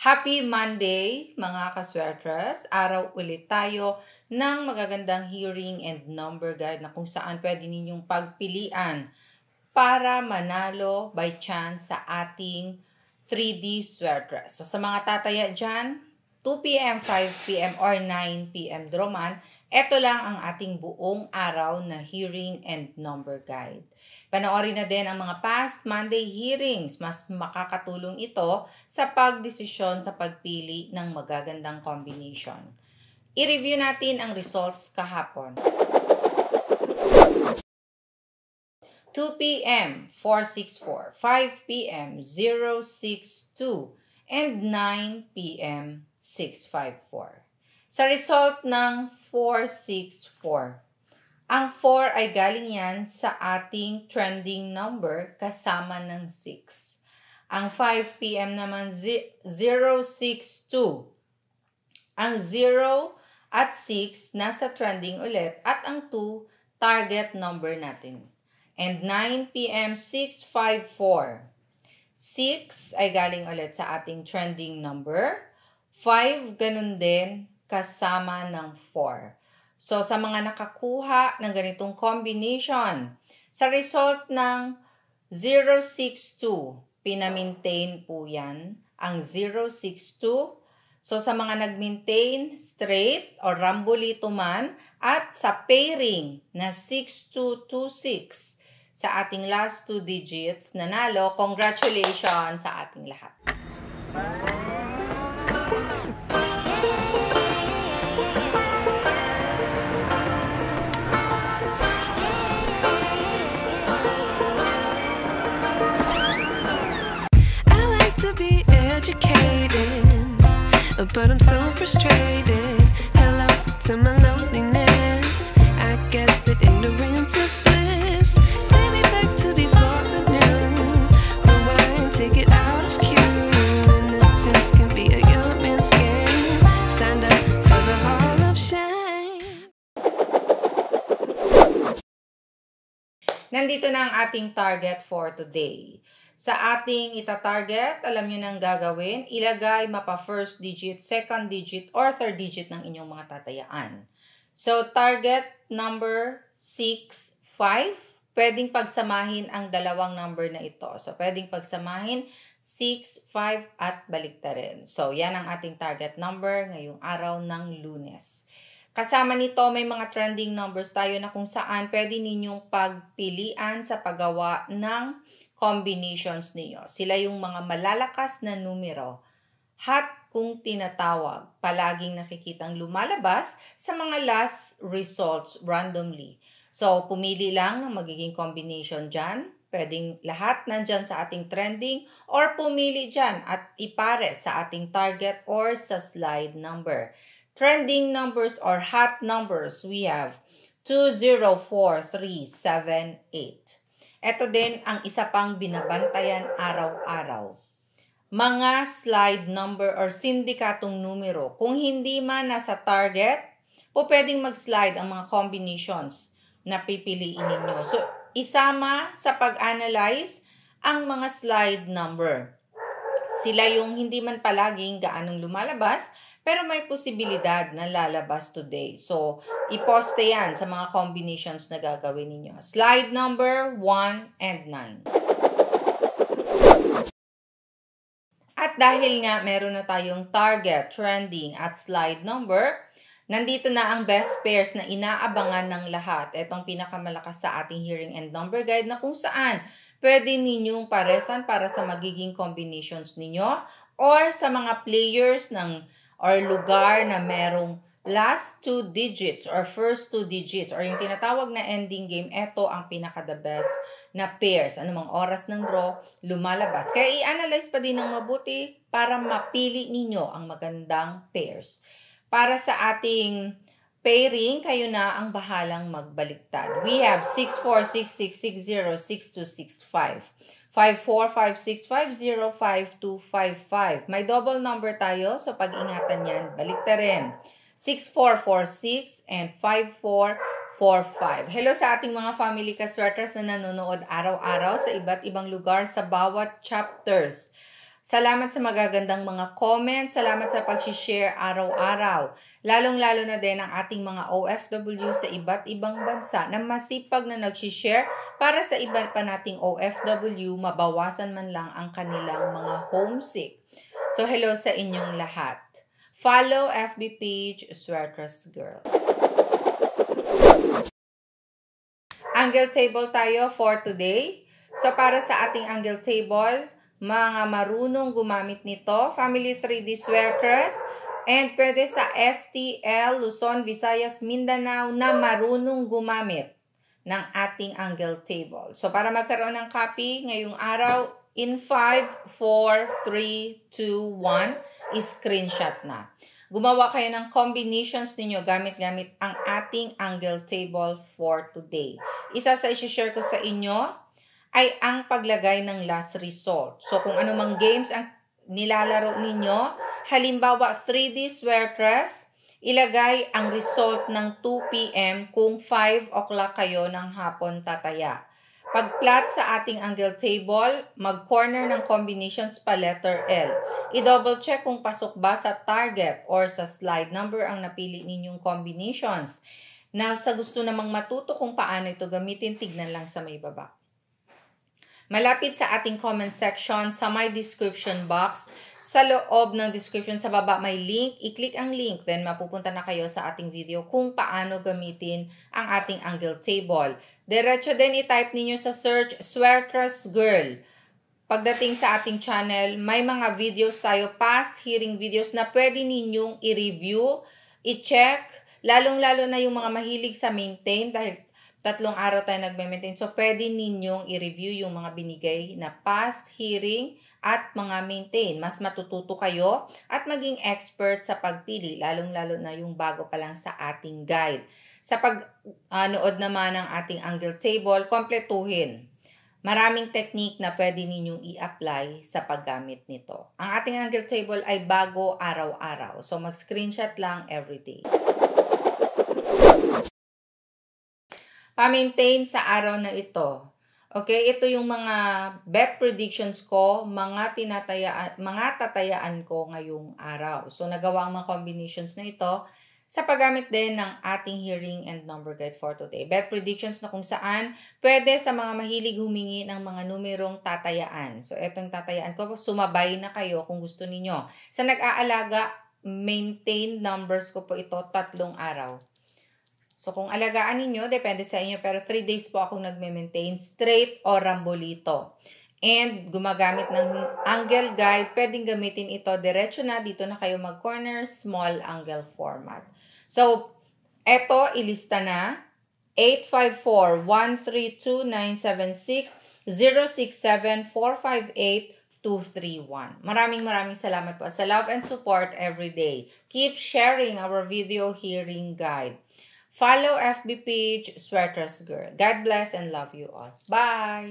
Happy Monday mga kaswertres! Araw ulit tayo ng magagandang hearing and number guide na kung saan pwede ninyong pagpilian para manalo by chance sa ating 3D swertres. So sa mga tataya dyan, 2 p.m., 5 p.m. or 9 p.m. Droman, ito lang ang ating buong araw na hearing and number guide. Panoorin na din ang mga past Monday hearings. Mas makakatulong ito sa pagdesisyon sa pagpili ng magagandang combination. I-review natin ang results kahapon. 2 p.m. 464, 5 p.m. 062, and 9 p.m. 654. Sa result ng 464, ang 4 ay galing yan sa ating trending number kasama ng 6. Ang 5 p.m. naman 062. Ang 0 at 6 nasa trending ulit at ang 2 target number natin. And 9 p.m. 654. 6 ay galing ulit sa ating trending number. 5 ganun din kasama ng 4. So, sa mga nakakuha ng ganitong combination, sa result ng 062, pinamintain po yan, ang 062. So, sa mga nag-maintain straight or rambolito man, at sa pairing na 6226 sa ating last 2 digits, nanalo, congratulations sa ating lahat. But I'm so frustrated. Hello to my loneliness. I guess that ignorance is bliss. Take me back to before the new. Rewind, take it out of cue. Innocence can be a young man's game. Signed up for the hall of shame. Nandito na ang ating target for today. Sa ating ita-target, alam nyo nang gagawin, ilagay mapa first digit, second digit, or third digit ng inyong mga tatayaan. So, target number 6, 5, pwedeng pagsamahin ang dalawang number na ito. So, pwedeng pagsamahin 6, 5, at baliktarin. So, yan ang ating target number ngayong araw ng Lunes. Kasama nito, may mga trending numbers tayo na kung saan pwede ninyong pagpilian sa paggawa ng combinations niyo. Sila yung mga malalakas na numero. At kung tinatawag, palaging nakikitang lumalabas sa mga last results randomly. So, pumili lang ng magiging combination dyan. Pwedeng lahat nandyan sa ating trending or pumili dyan at ipare sa ating target or sa slide number. Trending numbers or hot numbers, we have 2, 0, 4, 3, 7, 8. Ito din ang isa pang binabantayan araw-araw. Mga slide number or sindikatong numero. Kung hindi man nasa target, po pwedeng mag-slide ang mga combinations na pipiliin ninyo. So, isama sa pag-analyze ang mga slide number. Sila yung hindi man palaging gaanong lumalabas, pero may posibilidad na lalabas today. So, iposte yan sa mga combinations na gagawin ninyo. Slide number 1 and 9. At dahil nga meron na tayong target, trending, at slide number, nandito na ang best pairs na inaabangan ng lahat. Itong pinakamalakas sa ating hearing and number guide na kung saan pwede ninyong paresan para sa magiging combinations ninyo or sa mga players ng or lugar na merong last 2 digits or first 2 digits or yung tinatawag na ending game, ito ang pinaka-the best na pairs. Anumang oras ng draw, lumalabas. Kaya i-analyze pa din ng mabuti para mapili ninyo ang magandang pairs. Para sa ating pairing, kayo na ang bahalang magbaliktad. We have 64666606265. 5456505255. May double number tayo, so pag-ingatan yan, baliktarin. 6446 and 5445. Hello sa ating mga family kaswerters na nanonood araw-araw sa iba't ibang lugar sa bawat chapters. Salamat sa magagandang mga comments. Salamat sa pag-share araw-araw. Lalong-lalo na din ang ating mga OFW sa iba't ibang bansa na masipag na nag-share para sa iba pa nating OFW, mabawasan man lang ang kanilang mga homesick. So, hello sa inyong lahat. Follow FB page, Sweatress Girl. Angle table tayo for today. So, para sa ating angle table, mga marunong gumamit nito, Family 3D Sweatress, and pwede sa STL, Luzon, Visayas, Mindanao na marunong gumamit ng ating angle table. So, para magkaroon ng copy ngayong araw, in 5, 4, 3, 2, 1, screenshot na. Gumawa kayo ng combinations ninyo gamit-gamit ang ating angle table for today. Isa sa isi-share ko sa inyo ay ang paglagay ng last result. So, kung ano mang games ang nilalaro ninyo, halimbawa 3D Sweatress, ilagay ang result ng 2 p.m. kung 5 o'clock kayo ng hapon tataya. Pag-plot sa ating angle table, mag-corner ng combinations pa letter L. I-double check kung pasok ba sa target or sa slide number ang napili ninyong combinations. Na sa gusto namang matuto kung paano ito gamitin, tignan lang sa may baba. Malapit sa ating comment section, sa my description box, sa loob ng description sa baba may link, i-click ang link, then mapupunta na kayo sa ating video kung paano gamitin ang ating angle table. Diretso din i-type ninyo sa search, Sweatress Girl. Pagdating sa ating channel, may mga videos tayo, past hearing videos na pwede ninyong i-review, i-check, lalong-lalo na yung mga mahilig sa maintain dahil 3 araw tayo nagme-maintain. So, pwede ninyong i-review yung mga binigay na past hearing at mga maintain. Mas matututo kayo at maging expert sa pagpili, lalong-lalo na yung bago pa lang sa ating guide. Sa pag-nood naman ng ating angle table, kompletuhin. Maraming technique na pwede ninyong i-apply sa paggamit nito. Ang ating angle table ay bago araw-araw. So, mag-screenshot lang everyday. Pa-maintain sa araw na ito. Okay, ito yung mga bet predictions ko, mga tatayaan ko ngayong araw. So, nagawa ang mga combinations na ito sa paggamit din ng ating hearing and number guide for today. Bet predictions na kung saan pwede sa mga mahilig humingi ng mga numerong tatayaan. So, itong tatayaan ko, sumabay na kayo kung gusto ninyo. Sa nag-aalaga, maintain numbers ko po ito 3 araw. So, kung alagaan ninyo, depende sa inyo. Pero 3 days po akong nagme-maintain straight o rambolito. And gumagamit ng angle guide. Pwedeng gamitin ito. Diretso na. Dito na kayo mag-corner. Small angle format. So, eto, ilista na. 854-132-976-067-458-231. Maraming salamat po sa love and support every day. Keep sharing our video hearing guide. Follow FB page, Sweatress Girl. God bless and love you all. Bye!